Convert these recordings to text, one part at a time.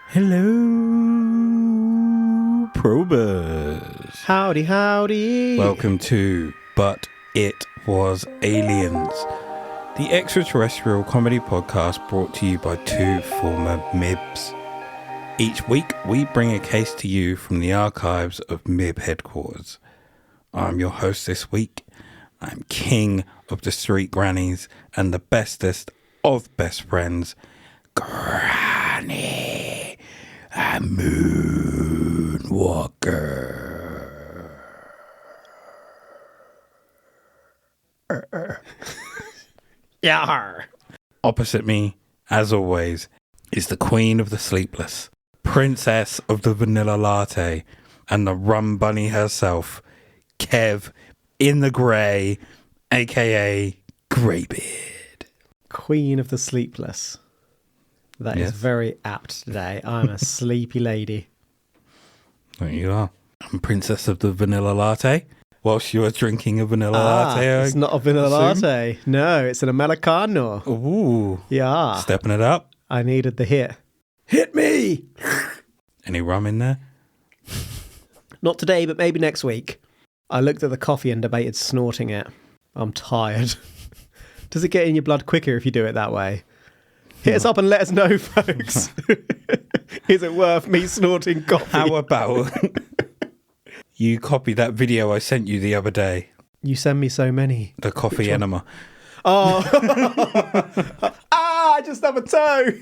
Hello, probers. Howdy, howdy. Welcome to But It Was Aliens, the extraterrestrial comedy podcast brought to you by two former MIBs. Each week, we bring a case to you from the archives of MIB headquarters. I'm your host this week. I'm king of the street grannies and the bestest of best friends, Granny Moonwalker. Yar. Opposite me, as always, is the queen of the sleepless, princess of the vanilla latte, and the rum bunny herself, Kev in the grey, aka Greybeard. Queen of the sleepless. That Yes. is very apt today. I'm a sleepy lady. There you are. I'm princess of the vanilla latte. Whilst you are drinking a vanilla latte, It's not a vanilla assume? latte. No, it's an Americano. Ooh, Yeah. stepping it up. I needed the hit. Hit me! Any rum in there? Not today, but maybe next week. I looked at the coffee and debated snorting it. I'm tired. Does it get in your blood quicker if you do it that way? Hit us up and let us know, folks. Is it worth me snorting coffee? How about you copy that video I sent you the other day? You send me so many. The coffee enema. Oh. I just have a toe.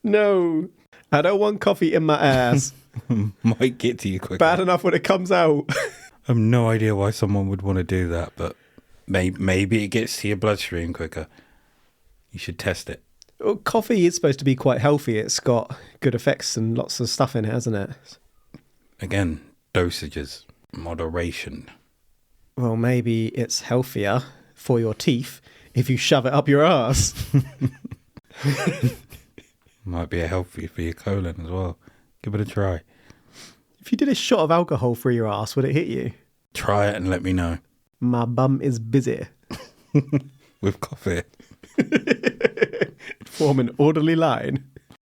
No. I don't want coffee in my ass. Might get to you quicker. Bad enough when it comes out. I have no idea why someone would want to do that, but maybe it gets to your bloodstream quicker. You should test it. Well, coffee is supposed to be quite healthy. It's got good effects and lots of stuff in it, hasn't it? Again, dosages, moderation. Well, maybe it's healthier for your teeth if you shove it up your ass. Might be healthy for your colon as well. Give it a try. If you did a shot of alcohol through your ass, would it hit you? Try it and let me know. My bum is busy. With coffee. Form an orderly line.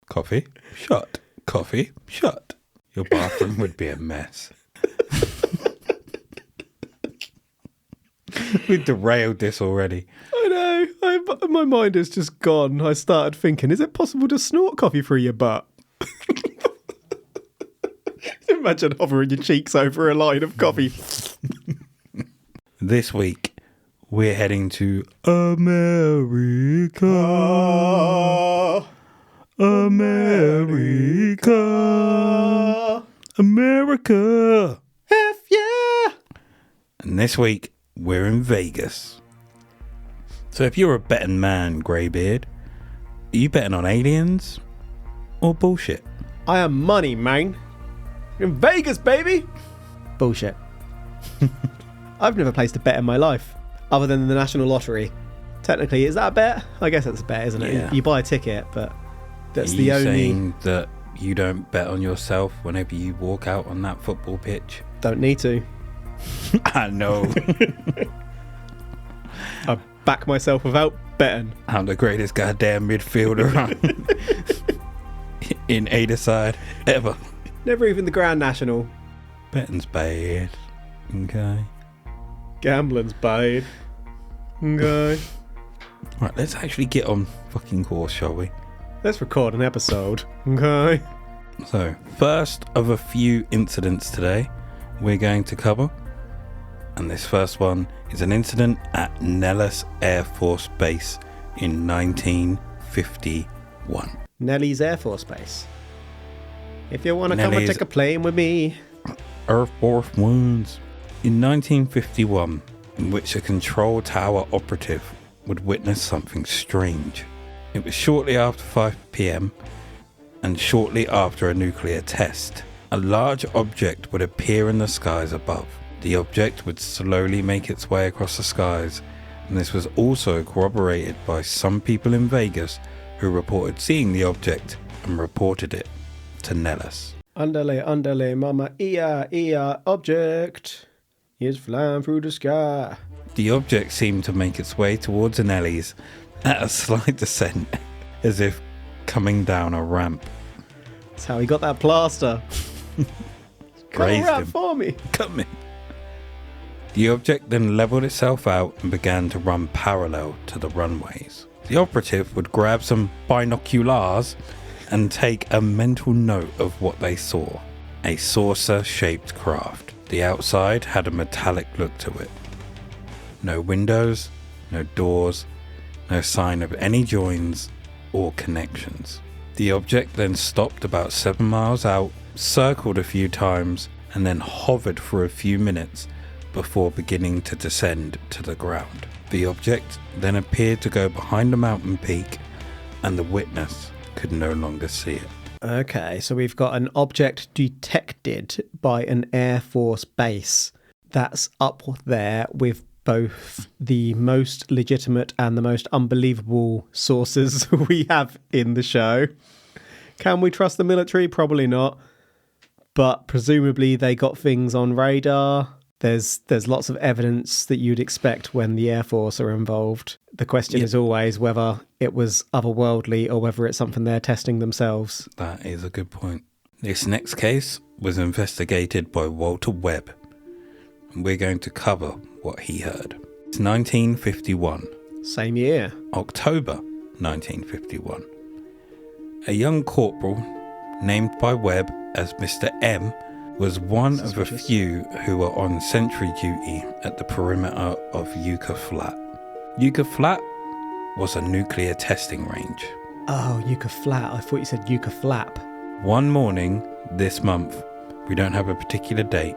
Coffee, shot. Coffee, shot. Your bathroom would be a mess. We derailed this already. I know. My mind is just gone. I started thinking, is it possible to snort coffee through your butt? Imagine hovering your cheeks over a line of coffee. This week, we're heading to America. America. America. F yeah! And this week, we're in Vegas. So if you're a betting man, Greybeard, are you betting on aliens or bullshit? I am money, man. In Vegas, baby! Bullshit. I've never placed a bet in my life, other than the National Lottery. Technically, is that a bet? I guess that's a bet, isn't it? Yeah. You buy a ticket, but that's Are the you only... saying that you don't bet on yourself whenever you walk out on that football pitch? Don't need to. I know. I back myself without betting. I'm the greatest goddamn midfielder in either side ever. Never even the Grand National. Betting's bad. Okay. Gambling's bad. Okay. Right, let's actually get on fucking course, shall we? Let's record an episode. Okay. So, first of a few incidents today we're going to cover. And this first one is an incident at Nellis Air Force Base in 1951. Nellis Air Force Base. If you want to come and Nellis- take a plane with me. Air Force Ones. In 1951, in which a control tower operative would witness something strange. It was shortly after 5 p.m. and shortly after a nuclear test. A large object would appear in the skies above. The object would slowly make its way across the skies, and this was also corroborated by some people in Vegas who reported seeing the object and reported it to Nellis. Underlay, mama, ia, object is flying through the sky. The object seemed to make its way towards Nellis at a slight descent, as if coming down a ramp. That's how he got that plaster. Come Grazed around him. for me. Come in. The object then leveled itself out and began to run parallel to the runways. The operative would grab some binoculars and take a mental note of what they saw. A saucer-shaped craft. The outside had a metallic look to it. No windows, no doors, no sign of any joins or connections. The object then stopped about 7 miles out, circled a few times, and then hovered for a few minutes before beginning to descend to the ground. The object then appeared to go behind a mountain peak, and the witness could no longer see it. Okay, so we've got an object detected by an Air Force base. That's up there with both the most legitimate and the most unbelievable sources we have in the show. Can we trust the military? Probably not. But presumably they got things on radar. There's lots of evidence that you'd expect when the Air Force are involved. The question is always whether it was otherworldly or whether it's something they're testing themselves. That is a good point. This next case was investigated by Walter Webb, and we're going to cover what he heard. It's 1951. Same year. October 1951. A young corporal, named by Webb as Mr. M, was one of a few who were on sentry duty at the perimeter of Yucca Flat. Yucca Flat was a nuclear testing range. Oh, Yucca Flat. I thought you said Yucca Flap. One morning this month, we don't have a particular date,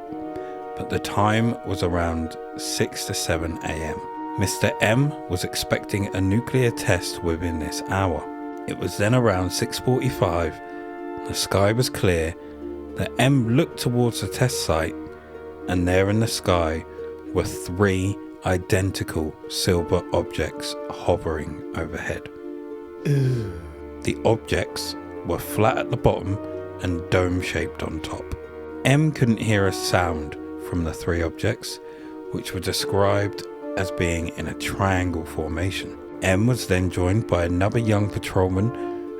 but the time was around 6 to 7 a.m. Mr. M was expecting a nuclear test within this hour. It was then around 6:45. The sky was clear. The M looked towards the test site, and there in the sky were 3 identical silver objects hovering overhead. Ooh. The objects were flat at the bottom and dome-shaped on top. M couldn't hear a sound from the 3 objects, which were described as being in a triangle formation. M was then joined by another young patrolman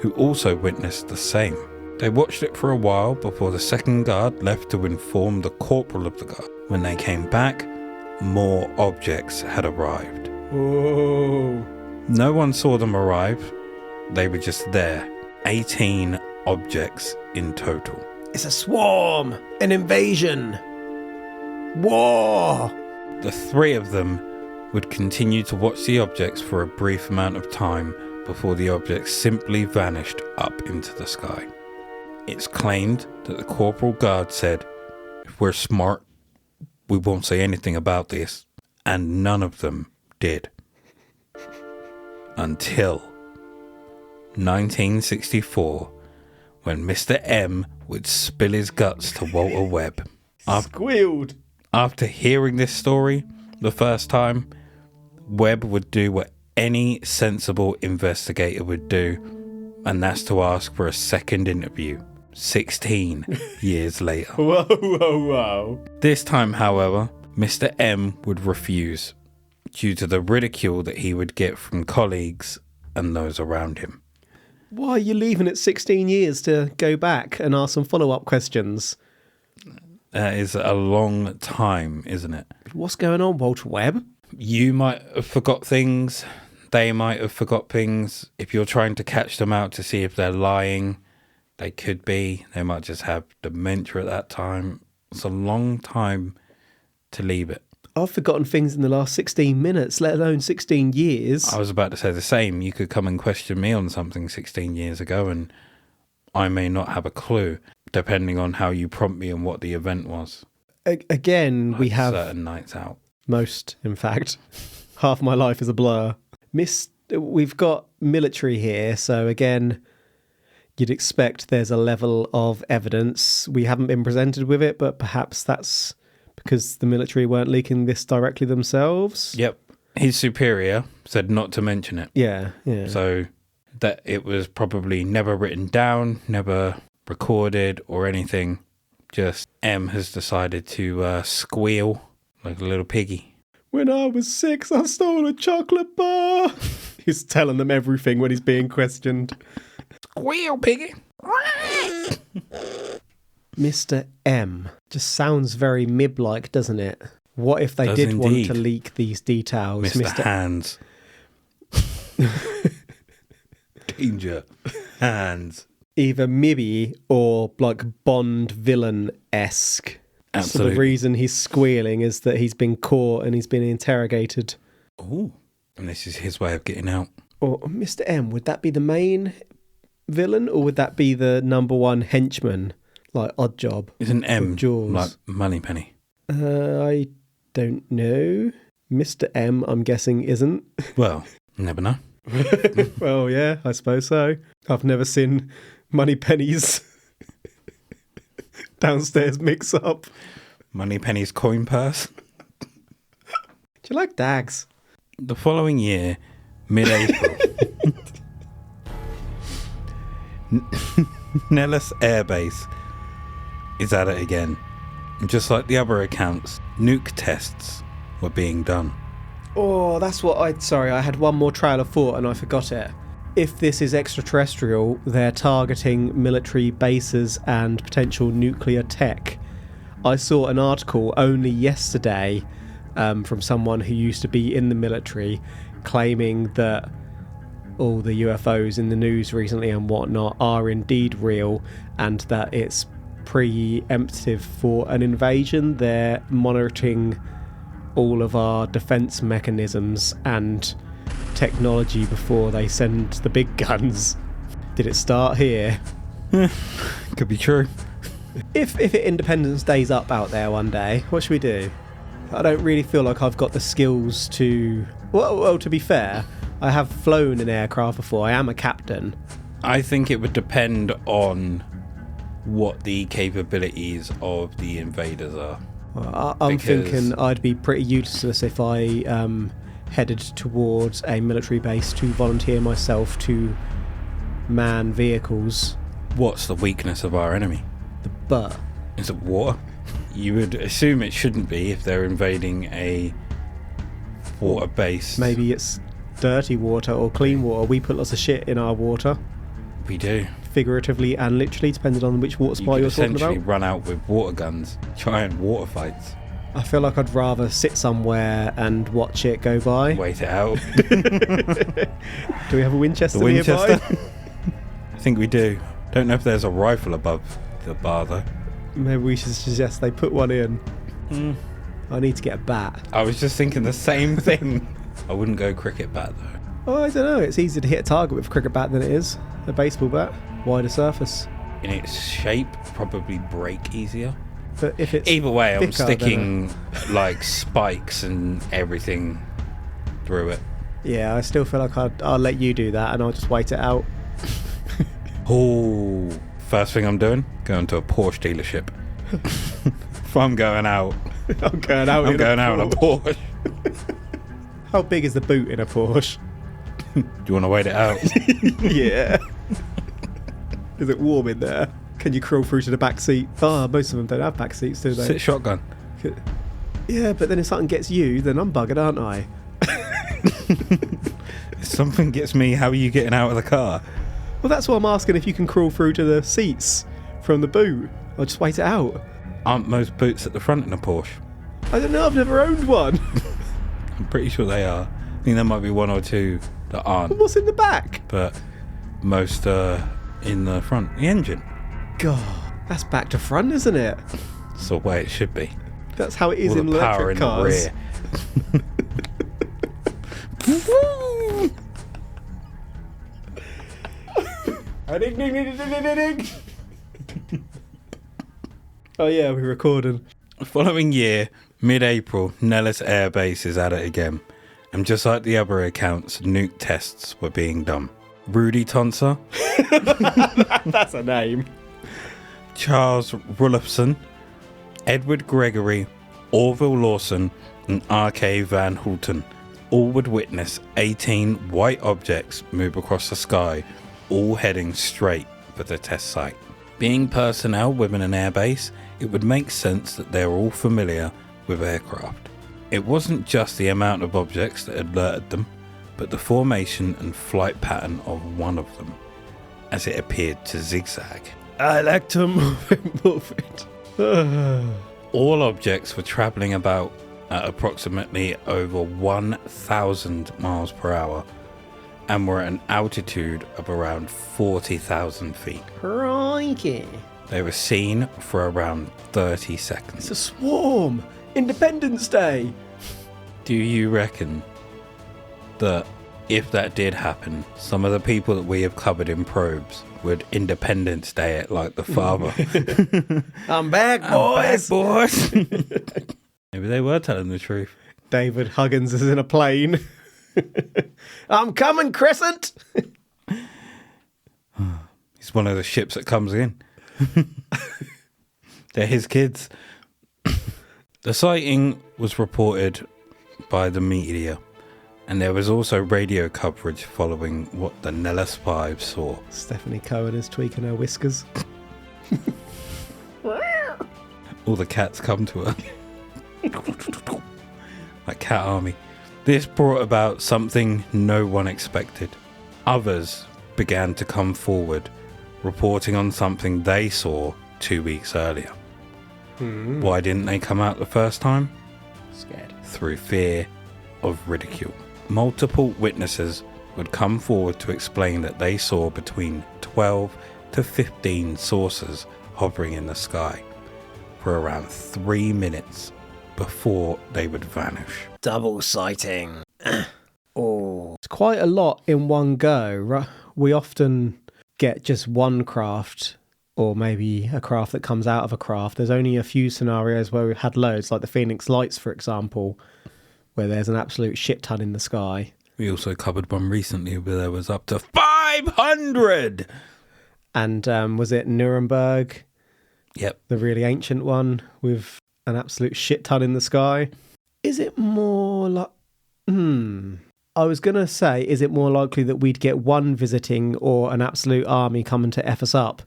who also witnessed the same. They watched it for a while before the second guard left to inform the corporal of the guard. When they came back, more objects had arrived. Whoa. No one saw them arrive. They were just there. 18 objects in total. It's a swarm. An invasion. War. The 3 of them would continue to watch the objects for a brief amount of time before the objects simply vanished up into the sky. It's claimed that the corporal guard said, "If we're smart, we won't say anything about this," and none of them did. Until 1964, when Mr. M would spill his guts to Walter Webb. Squealed. After hearing this story the first time, Webb would do what any sensible investigator would do, and that's to ask for a second interview 16 years later. Whoa, whoa, whoa. This time, however, Mr. M would refuse due to the ridicule that he would get from colleagues and those around him. Why are you leaving at 16 years to go back and ask some follow-up questions? That is a long time, isn't it? What's going on, Walter Webb? You might have forgot things. They might have forgot things. If you're trying to catch them out to see if they're lying, they could be. They might just have dementia at that time. It's a long time to leave it. I've forgotten things in the last 16 minutes, let alone 16 years. I was about to say the same. You could come and question me on something 16 years ago and I may not have a clue, depending on how you prompt me and what the event was. Again, we have certain nights out. Most, in fact. Half my life is a blur. We've got military here, so again, you'd expect there's a level of evidence. We haven't been presented with it, but perhaps that's because the military weren't leaking this directly themselves. Yep. His superior said not to mention it. Yeah. So that it was probably never written down, never recorded or anything. Just M has decided to squeal like a little piggy. When I was 6, I stole a chocolate bar. He's telling them everything when he's being questioned. Squeal, piggy. Mr. M. Just sounds very MIB-like, doesn't it? What if they did want to leak these details? Mr. Hands. Danger. Hands. Either MIB or like Bond villain-esque. Absolutely. So the reason he's squealing is that he's been caught and he's been interrogated. Oh, and this is his way of getting out. Or Mr. M, would that be the main villain or would that be the number one henchman? Like Odd Job? Isn't M Jaws? like Moneypenny? I don't know. Mr. M, I'm guessing, isn't. Well, never know. Well, yeah, I suppose so. I've never seen Moneypenny's downstairs mix-up. Moneypenny's coin purse. Do you like dags? The following year, mid-April, Nellis Air Base is at it again. And just like the other accounts, nuke tests were being done. Oh, that's what I had one more trail of thought and I forgot it. If this is extraterrestrial, they're targeting military bases and potential nuclear tech. I saw an article only yesterday from someone who used to be in the military claiming that all the UFOs in the news recently and whatnot are indeed real and that it's preemptive for an invasion. They're monitoring all of our defense mechanisms and technology before they send the big guns. Did it start here? Could be true. If Independence Day's up out there one day, what should we do? I don't really feel like I've got the skills to... Well, to be fair, I have flown an aircraft before. I am a captain. I think it would depend on what the capabilities of the invaders are. Well, I'm thinking I'd be pretty useless if I headed towards a military base to volunteer myself to man vehicles. What's the weakness of our enemy? The butt. Is it water? You would assume it shouldn't be if they're invading a water base. Maybe it's dirty water or clean water. We put lots of shit in our water. We do. Figuratively and literally, depending on which water supply you're talking about. You could essentially run out with water guns, giant water fights. I feel like I'd rather sit somewhere and watch it go by. Wait it out. Do we have a Winchester Winchester? nearby? I think we do. Don't know if there's a rifle above the bar though. Maybe we should suggest they put one in. I need to get a bat. I was just thinking the same thing. I wouldn't go cricket bat though. Oh, I don't know. It's easier to hit a target with a cricket bat than it is a baseball bat. Wider surface. In its shape, probably break easier. But if it's either way, I'm thicker, sticking like spikes and everything through it. Yeah, I still feel like I'll let you do that and I'll just wait it out. Oh, first thing I'm doing, going to a Porsche dealership. If I'm going out, I'm going out in a Porsche. How big is the boot in a Porsche? Do you want to wait it out? Yeah. Is it warm in there? Can you crawl through to the back seat? Oh, most of them don't have back seats, do they? Sit shotgun. Yeah, but then if something gets you, then I'm buggered, aren't I? If something gets me, how are you getting out of the car? Well, that's what I'm asking, if you can crawl through to the seats from the boot. I'll just wait it out. Aren't most boots at the front in a Porsche? I don't know, I've never owned one. I'm pretty sure they are. I think there might be one or two that aren't. What's in the back? But most are in the front. The engine. God, that's back to front, isn't it? That's the way it should be. That's how it is All in the power electric in cars. the rear. Oh yeah, we're recording. The following year, mid-April, Nellis Air Base is at it again. And just like the other accounts, nuke tests were being done. Rudy Tonser. That's a name. Charles Rullefson, Edward Gregory, Orville Lawson, and R.K. Van Houten all would witness 18 white objects move across the sky, all heading straight for the test site. Being personnel within an airbase, it would make sense that they were all familiar with aircraft. It wasn't just the amount of objects that alerted them, but the formation and flight pattern of one of them, as it appeared to zigzag. I like to move it. All objects were travelling about at approximately over 1,000 miles per hour and were at an altitude of around 40,000 feet. Crikey. They were seen for around 30 seconds. It's a swarm. Independence Day. Do you reckon that if that did happen, some of the people that we have covered in probes would Independence Day it like the father? I'm back, boys. Maybe they were telling the truth. David Huggins is in a plane. I'm coming, Crescent. He's one of the ships that comes in. They're his kids. The sighting was reported by the media, and there was also radio coverage following what the Nellis 5 saw. Stephanie Cohen is tweaking her whiskers. All the cats come to her. Like cat army. This brought about something no one expected. Others began to come forward, reporting on something they saw 2 weeks earlier. Why didn't they come out the first time? Scared. Through fear of ridicule. Multiple witnesses would come forward to explain that they saw between 12 to 15 saucers hovering in the sky for around 3 minutes before they would vanish. Double sighting. Oh. It's quite a lot in one go, right? We often get just one craft, or maybe a craft that comes out of a craft. There's only a few scenarios where we've had loads, like the Phoenix Lights, for example, where there's an absolute shit ton in the sky. We also covered one recently where there was up to 500! And was it Nuremberg? Yep. The really ancient one with an absolute shit ton in the sky. Is it more like... I was going to say, is it more likely that we'd get one visiting or an absolute army coming to F us up?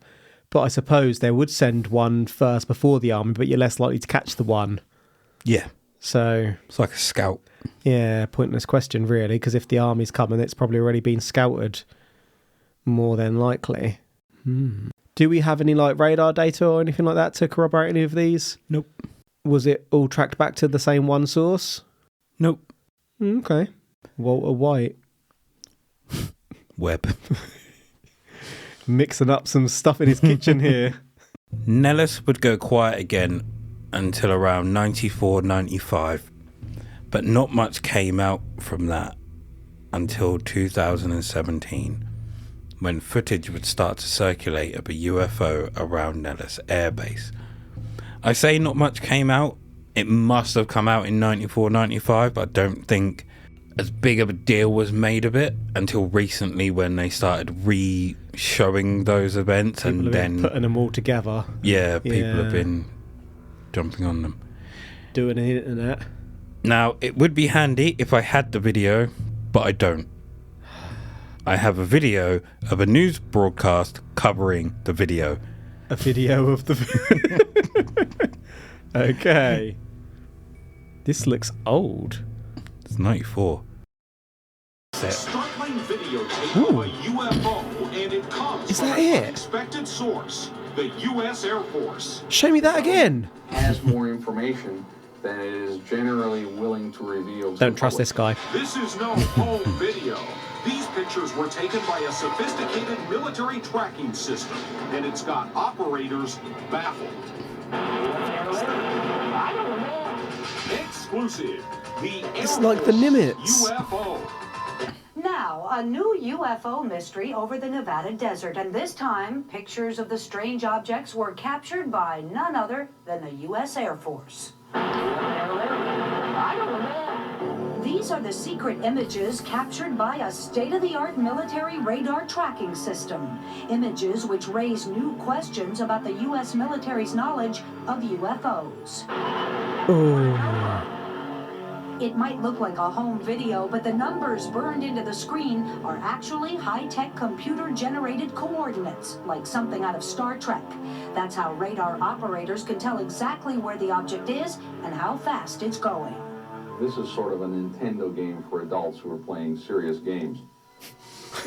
But I suppose they would send one first before the army, but you're less likely to catch the one. Yeah. So... It's like a scout. Yeah, pointless question, really, because if the army's coming, it's probably already been scouted. More than likely. Do we have any like radar data or anything like that to corroborate any of these? Nope. Was it all tracked back to the same one source? Nope. Okay. Walter White. Webb. Mixing up some stuff in his kitchen here. Nellis would go quiet again until around 94, 95, but not much came out from that until 2017, when footage would start to circulate of a UFO around Nellis Air Base. I say not much came out. It must have come out in 94, 95, but I don't think as big of a deal was made of it until recently when they started re-showing those events. People and have then been putting them all together. Yeah, people have been jumping on them. Doing the internet. Now, it would be handy if I had the video, but I don't. I have a video of a news broadcast covering the video. A video of the... Okay. This looks old. It's 94. Startling videotape of a UFO, and it comes Is that from an it? unexpected source, the U.S. Air Force. Show me that again. Has more information than it is generally willing to reveal. Don't trust this guy. This is no home video. These pictures were taken by a sophisticated military tracking system, and it's got operators baffled. Exclusive. The It's Air like the Force Nimitz. UFO. Now, a new UFO mystery over the Nevada desert, and this time, pictures of the strange objects were captured by none other than the U.S. Air Force. These are the secret images captured by a state-of-the-art military radar tracking system. Images which raise new questions about the U.S. military's knowledge of UFOs. Oh. It might look like a home video, but the numbers burned into the screen are actually high-tech computer-generated coordinates, like something out of Star Trek. That's how radar operators can tell exactly where the object is and how fast it's going. This is sort of a Nintendo game for adults who are playing serious games.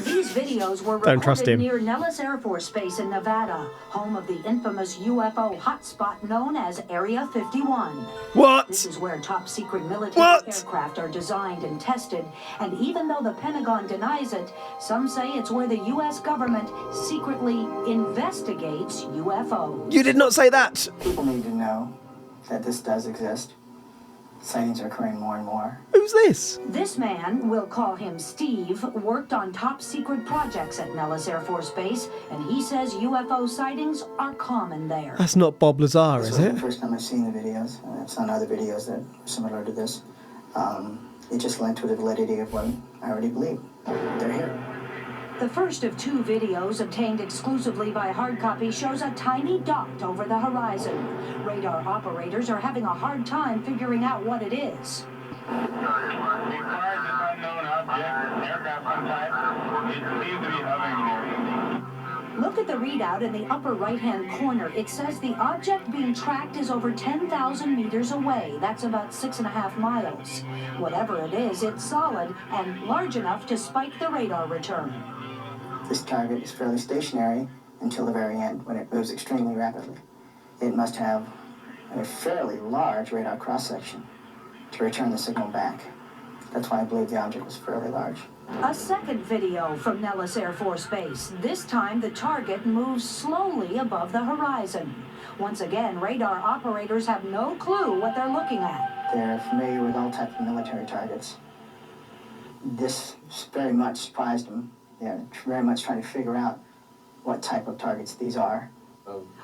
These videos were Don't trust recorded him. near Nellis Air Force Base in Nevada, home of the infamous UFO hotspot known as Area 51. What? This is where top-secret military aircraft are designed and tested, and even though the Pentagon denies it, some say it's where the U.S. government secretly investigates UFOs. You did not say that. People need to know that this does exist. Sightings are occurring more and more. Who's this? This man, we'll call him Steve, worked on top-secret projects at Nellis Air Force Base, and he says UFO sightings are common there. That's not Bob Lazar, This is was it? the first time I've seen the videos. I've seen other videos that are similar to this. It just lent to the validity of what I already believe. They're here. The first of 2 videos obtained exclusively by hard copy shows a tiny dot over the horizon. Radar operators are having a hard time figuring out what it is. Look at the readout in the upper right-hand corner. It says the object being tracked is over 10,000 meters away. That's about 6.5 miles. Whatever it is, it's solid and large enough to spike the radar return. This target is fairly stationary until the very end, when it moves extremely rapidly. It must have a fairly large radar cross-section to return the signal back. That's why I believe the object was fairly large. A second video from Nellis Air Force Base. This time the target moves slowly above the horizon. Once again, radar operators have no clue what they're looking at. They're familiar with all types of military targets. This very much surprised them. They're very much trying to figure out what type of targets these are.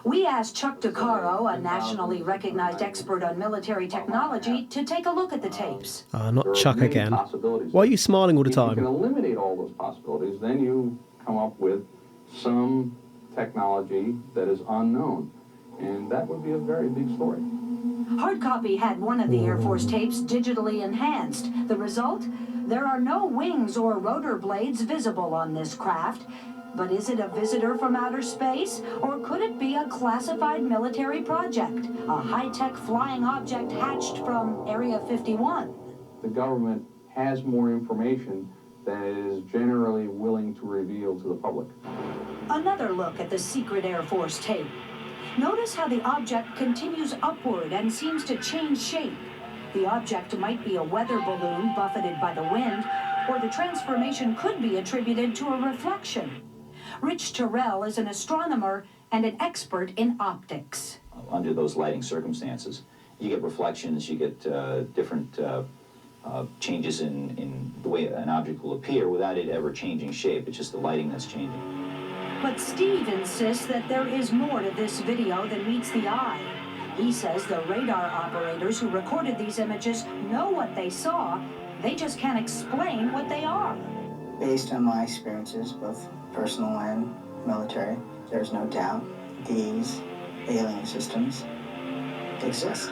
We asked Chuck DeCaro, a nationally recognized expert on military technology, to take a look at the tapes. Not Chuck again. Why are you smiling all the If you can time? eliminate all those possibilities, then you come up with some technology that is unknown. And that would be a very big story. Hard copy had one of the Air Force tapes digitally enhanced. The result? There are no wings or rotor blades visible on this craft. But is it a visitor from outer space? Or could it be a classified military project? A high-tech flying object hatched from Area 51? The government has more information than it is generally willing to reveal to the public. Another look at the secret Air Force tape. Notice how the object continues upward and seems to change shape. The object might be a weather balloon buffeted by the wind, or the transformation could be attributed to a reflection. Rich Terrell is an astronomer and an expert in optics. Under those lighting circumstances, you get reflections, you get different changes in the way an object will appear without it ever changing shape. It's just the lighting that's changing. But Steve insists that there is more to this video than meets the eye. He says the radar operators who recorded these images know what they saw, they just can't explain what they are. Based on my experiences, both personal and military, there's no doubt these alien systems exist.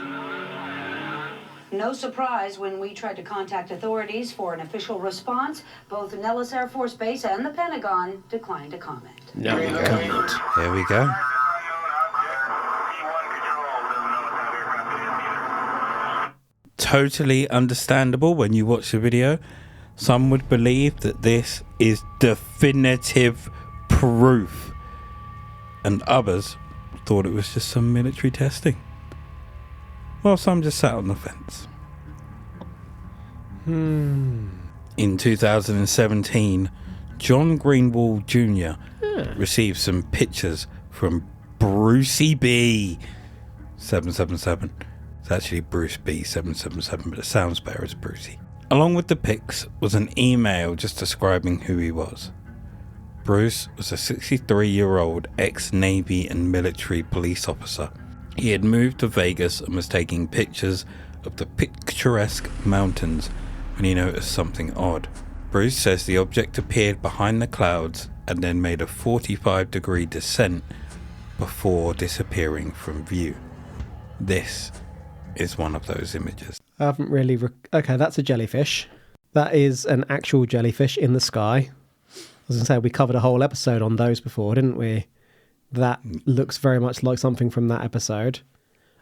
No surprise when we tried to contact authorities for an official response, both Nellis Air Force Base and the Pentagon declined to comment. No, you can't. Here we go. Totally understandable when you watch the video. Some would believe that this is definitive proof, and others thought it was just some military testing. Well, some just sat on the fence. In 2017, John Greenwald Jr. received some pictures from Brucey B. 777. It's actually Bruce B. 777, but it sounds better as Brucey. Along with the pics was an email just describing who he was. Bruce was a 63-year-old ex-Navy and military police officer. He had moved to Vegas and was taking pictures of the picturesque mountains when he noticed something odd. Bruce says the object appeared behind the clouds and then made a 45-degree descent before disappearing from view. This is one of those images. I haven't really... Okay, that's a jellyfish. That is an actual jellyfish in the sky. I was going to say, we covered a whole episode on those before, didn't we? That looks very much like something from that episode.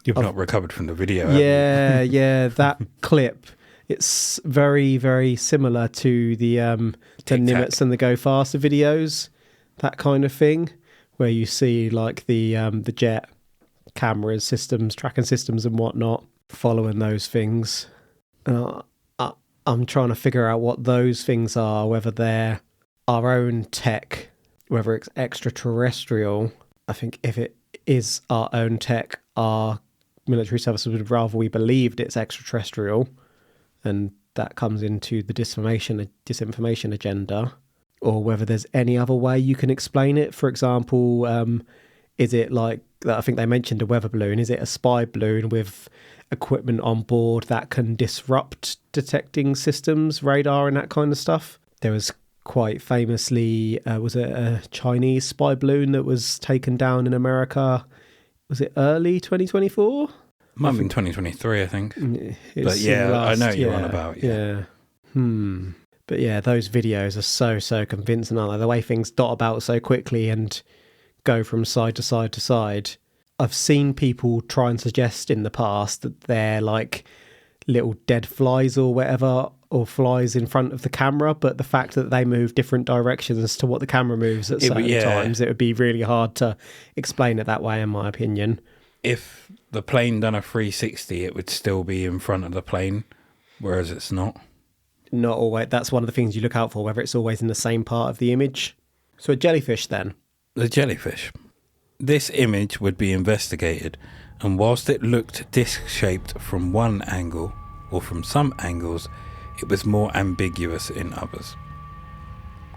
You've not recovered from the video, Yeah, that clip It's very, very similar to the Nimitz and the Go Faster videos, that kind of thing, where you see like the jet cameras, systems, tracking systems and whatnot, following those things. I'm trying to figure out what those things are, whether they're our own tech, whether it's extraterrestrial. I think if it is our own tech, our military services would rather we believed it's extraterrestrial, and that comes into the disinformation agenda, or whether there's any other way you can explain it. For example, is it like, I think they mentioned a weather balloon, is it a spy balloon with equipment on board that can disrupt detecting systems, radar and that kind of stuff? There was quite famously, was it a Chinese spy balloon that was taken down in America? Was it early 2024? Might have been 2023, I think. But I know you're on about. Yeah. But yeah, those videos are so convincing, aren't they? The way things dot about so quickly and go from side to side to side. I've seen people try and suggest in the past that they're like little dead flies or whatever, or flies in front of the camera, but the fact that they move different directions to what the camera moves at certain times, it would be really hard to explain it that way, in my opinion. If the plane done a 360, it would still be in front of the plane, whereas it's not. Not always. That's one of the things you look out for, whether it's always in the same part of the image. So a jellyfish then? The jellyfish. This image would be investigated, and whilst it looked disc-shaped from one angle, or from some angles, it was more ambiguous in others.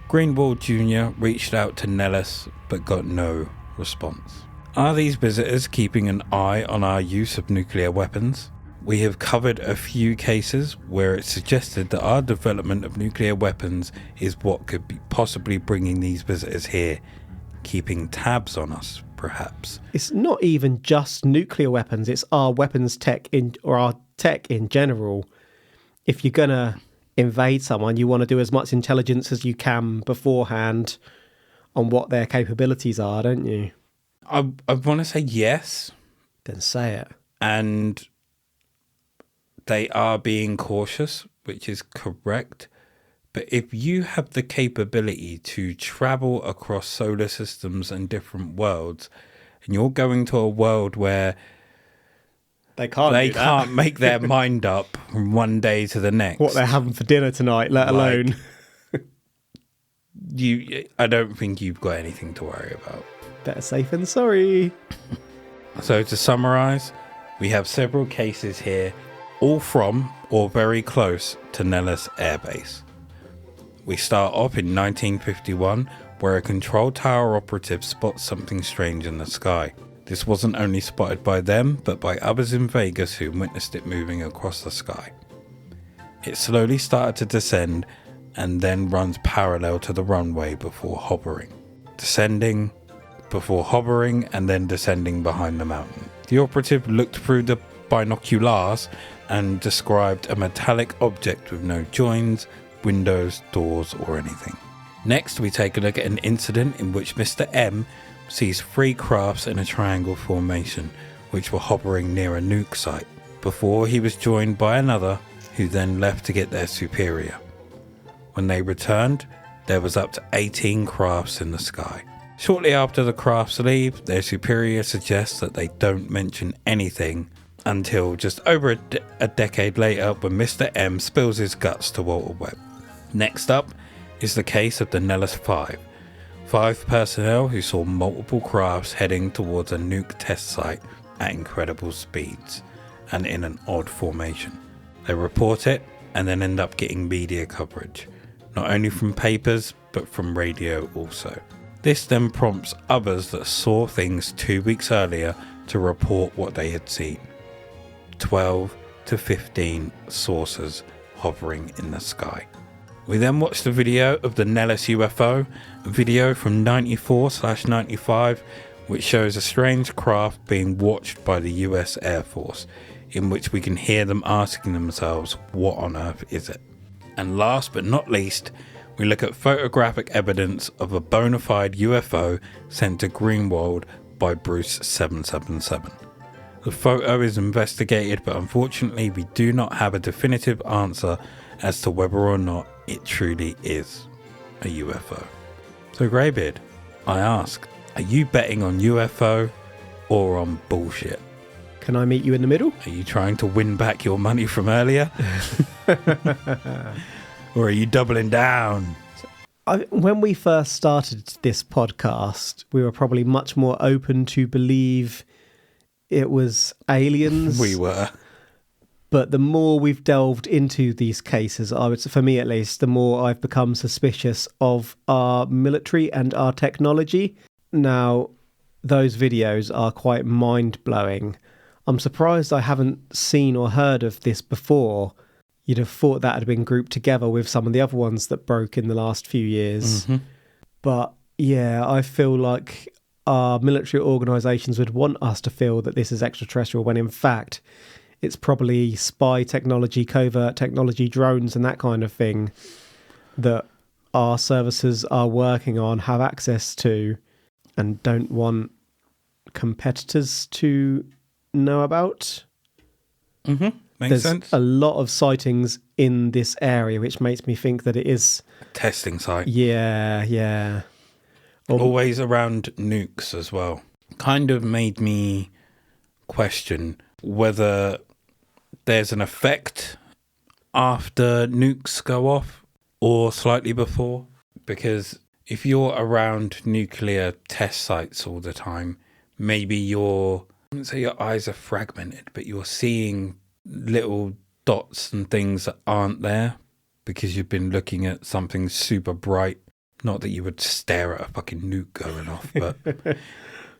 Greenwald Jr. reached out to Nellis, but got no response. Are these visitors keeping an eye on our use of nuclear weapons? We have covered a few cases where it's suggested that our development of nuclear weapons is what could be possibly bringing these visitors here, keeping tabs on us, perhaps. It's not even just nuclear weapons, it's our weapons tech or our tech in general. If you're going to invade someone, you want to do as much intelligence as you can beforehand on what their capabilities are, don't you? I want to say yes. Then say it. And they are being cautious, which is correct. But if you have the capability to travel across solar systems and different worlds, and you're going to a world where they can't make their mind up from one day to the next, what they're having for dinner tonight, let alone I don't think you've got anything to worry about. Better safe than sorry. So to summarize, we have several cases here, all from or very close to Nellis Air Base. We start off in 1951, where a control tower operative spots something strange in the sky. This wasn't only spotted by them, but by others in Vegas who witnessed it moving across the sky. It slowly started to descend and then runs parallel to the runway before hovering. Descending, before hovering, and then descending behind the mountain. The operative looked through the binoculars and described a metallic object with no joins, windows, doors, or anything. Next, we take a look at an incident in which Mr. M sees 3 crafts in a triangle formation, which were hovering near a nuke site, before he was joined by another, who then left to get their superior. When they returned, there was up to 18 crafts in the sky. Shortly after the crafts leave, their superior suggests that they don't mention anything until just over a decade later, when Mr. M spills his guts to Walter Webb. Next up is the case of the Nellis 5. 5 personnel who saw multiple crafts heading towards a nuke test site at incredible speeds and in an odd formation. They report it and then end up getting media coverage, not only from papers but from radio also. This then prompts others that saw things 2 weeks earlier to report what they had seen. 12 to 15 saucers hovering in the sky. We then watched the video of the Nellis UFO, a video from 94/95, which shows a strange craft being watched by the US Air Force, in which we can hear them asking themselves, what on earth is it? And last but not least, we look at photographic evidence of a bona fide UFO sent to Greenwald by Bruce 777. The photo is investigated, but unfortunately we do not have a definitive answer as to whether or not it truly is a UFO. So Greybeard, I ask, are you betting on UFO or on bullshit? Can I meet you in the middle? Are you trying to win back your money from earlier? Or are you doubling down? When we first started this podcast, we were probably much more open to believe it was aliens. We were. But the more we've delved into these cases, for me at least, the more I've become suspicious of our military and our technology. Now, those videos are quite mind-blowing. I'm surprised I haven't seen or heard of this before. You'd have thought that had been grouped together with some of the other ones that broke in the last few years. Mm-hmm. But yeah, I feel like our military organisations would want us to feel that this is extraterrestrial when in fact it's probably spy technology, covert technology, drones and that kind of thing that our services are working on, have access to, and don't want competitors to know about. Mm-hmm. There's sense. A lot of sightings in this area, which makes me think that it is a testing site. Yeah. Always around nukes as well. Kind of made me question whether there's an effect after nukes go off or slightly before. Because if you're around nuclear test sites all the time, maybe I wouldn't say your eyes are fragmented, but you're seeing little dots and things that aren't there because you've been looking at something super bright. Not that you would stare at a fucking nuke going off, but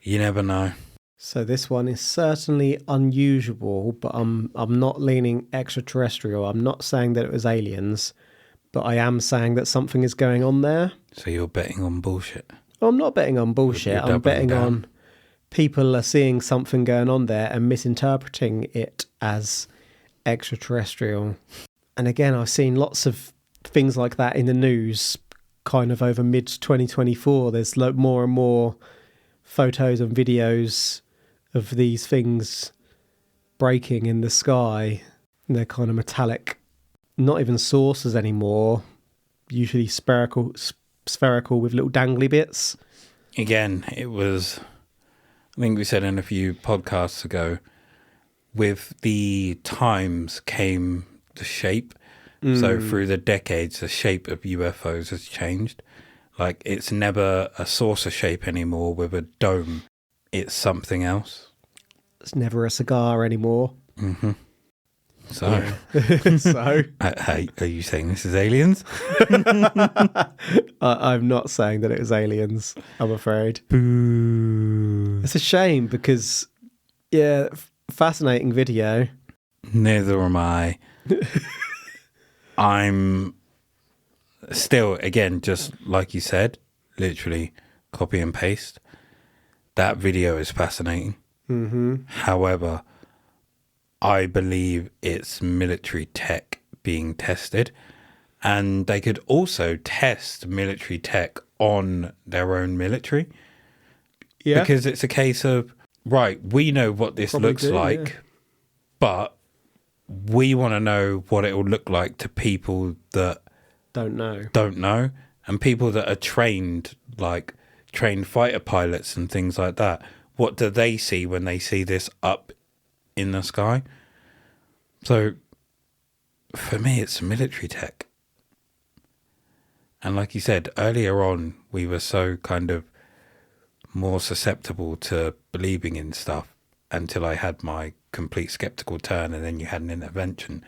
you never know. So this one is certainly unusual, but I'm not leaning extraterrestrial. I'm not saying that it was aliens, but I am saying that something is going on there. So you're betting on bullshit? Well, I'm not betting on bullshit. I'm betting on people are seeing something going on there and misinterpreting it as extraterrestrial. And again, I've seen lots of things like that in the news kind of over mid-2024. There's more and more photos and videos of these things breaking in the sky. And they're kind of metallic, not even saucers anymore, usually spherical with little dangly bits. Again, it was, I think we said in a few podcasts ago, with the times came the shape. So through the decades, the shape of UFOs has changed. Like, it's never a saucer shape anymore with a dome. It's something else. It's never a cigar anymore. Mm-hmm. So, so are you saying this is aliens? I'm not saying that it is aliens, I'm afraid. Boo. It's a shame because, yeah, fascinating video. Neither am I. I'm still, again, just like you said, literally copy and paste. That video is fascinating. Mm-hmm. However, I believe it's military tech being tested, and they could also test military tech on their own military. Yeah. Because it's a case of, right, we know what this looks like, but we want to know what it will look like to people that don't know, and people that are trained, like trained fighter pilots and things like that. What do they see when they see this up in the sky? So for me, it's military tech. And like you said earlier on, we were so kind of more susceptible to believing in stuff until I had my complete skeptical turn, and then you had an intervention.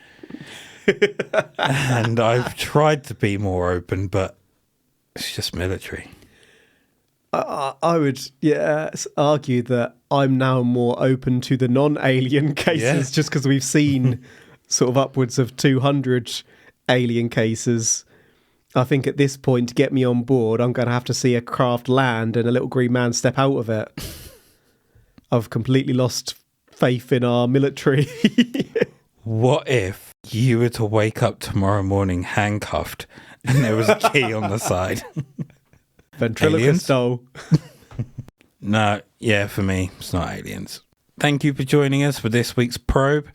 And I've tried to be more open, but it's just military. I would argue that I'm now more open to the non-alien cases just because we've seen sort of upwards of 200 alien cases. I think at this point, to get me on board, I'm going to have to see a craft land and a little green man step out of it. I've completely lost faith in our military. What if you were to wake up tomorrow morning handcuffed and there was a key on the side? Ventriloquist doll. No, yeah, for me, it's not aliens. Thank you for joining us for this week's probe.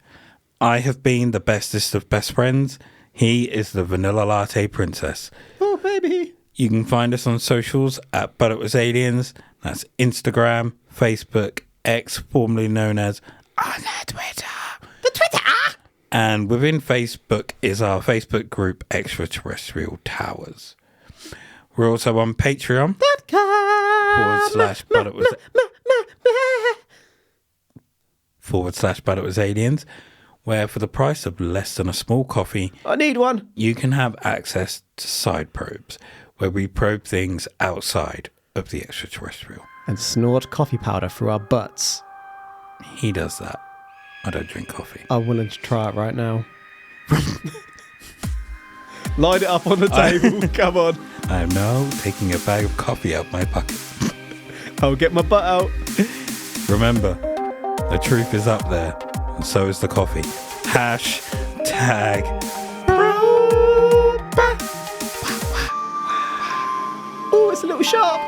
I have been the bestest of best friends. He is the Vanilla Latte Princess. Oh, baby. You can find us on socials at But It Was Aliens. That's Instagram, Facebook, X, formerly known as on Twitter. The Twitter! And within Facebook is our Facebook group, Extraterrestrial Towers. We're also on Patreon. /ButItWasAliens, where for the price of less than a small coffee, I need one. You can have access to side probes, where we probe things outside of the extraterrestrial. And snort coffee powder through our butts. He does that. I don't drink coffee. I'm willing to try it right now. Line it up on the table. Come on. I am now taking a bag of coffee out my pocket. I'll get my butt out. Remember, the truth is up there, and so is the coffee. #. Oh, it's a little sharp.